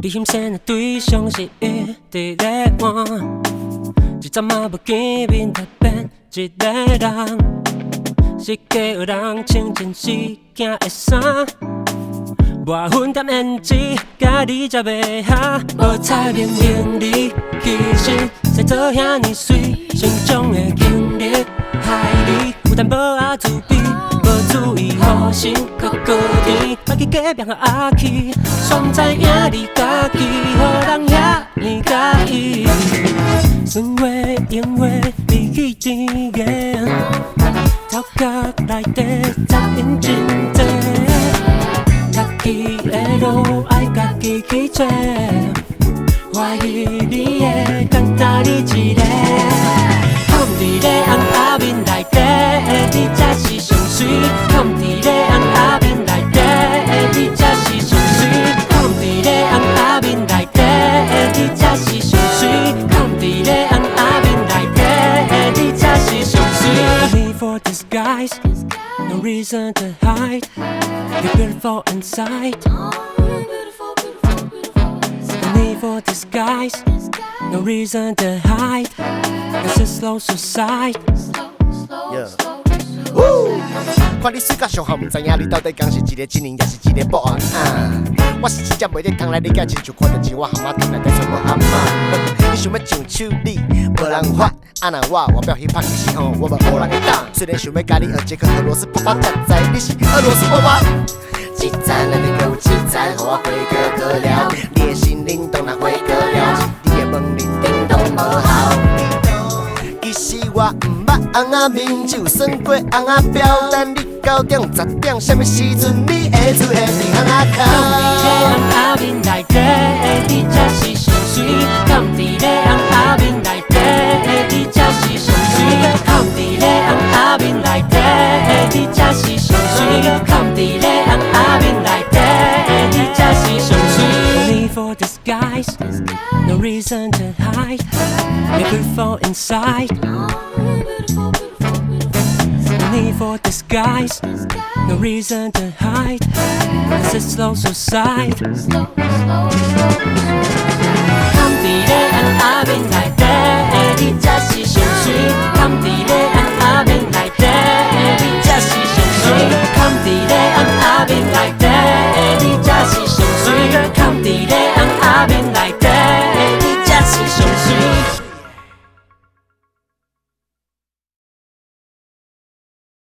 你欣赏的对象是一直在换，一阵仔无见面就变一个人。世界有人穿真四件的衫，我分点胭脂，甲你才袂合。无彩明明你其实生做遐尼水，成长的经历害你有淡薄仔自卑，无注意好心搁过甜，莫去假变阿气，煞知影你家己，予人遐尼介意。酸话用话比起甜言，头壳内底杂音真多，家己的路爱家己去找，怀疑你的简单你一个。放伫咧红阿面内底的你才是上水，放伫咧红阿面内底的你才是上水，放伫咧红阿面内底的你才是上水，放伫咧红阿面内底的你才是上水。No need for disguise, no reason to hide. You're beautiful inside. No need for disguise, no reason to hide. This is slow suicide. 看你水甲上好，唔知影你到底讲是一个真人，也是一个保安。我是真正袂得通来理解，亲像看到一碗蛤蟆汤内底全无阿妈。你想要上手你，无人发。啊那我表迄拍其实吼，我无无人打。虽然想要甲你学这颗俄罗斯爸爸，才知你是俄罗斯爸爸。一站来你给我一站，互我回个可了。你的心灵动若回个了，你的门铃叮咚无效。其实我唔捌红仔面，就算过红仔表，等你9点10点，什么时阵你会出现伫红仔口？放伫咧红仔面内底的你才是上水，放伫咧红仔面内底的你才是上水，放伫咧红仔面内底的你才是上水，放伫咧红仔面内底的你才是上水。No need for disguise, no reason to hide. You're beautiful inside. No need for disguise, no reason to hide. This is slow suicide. 放伫咧红仔面内底的你才是上水，放伫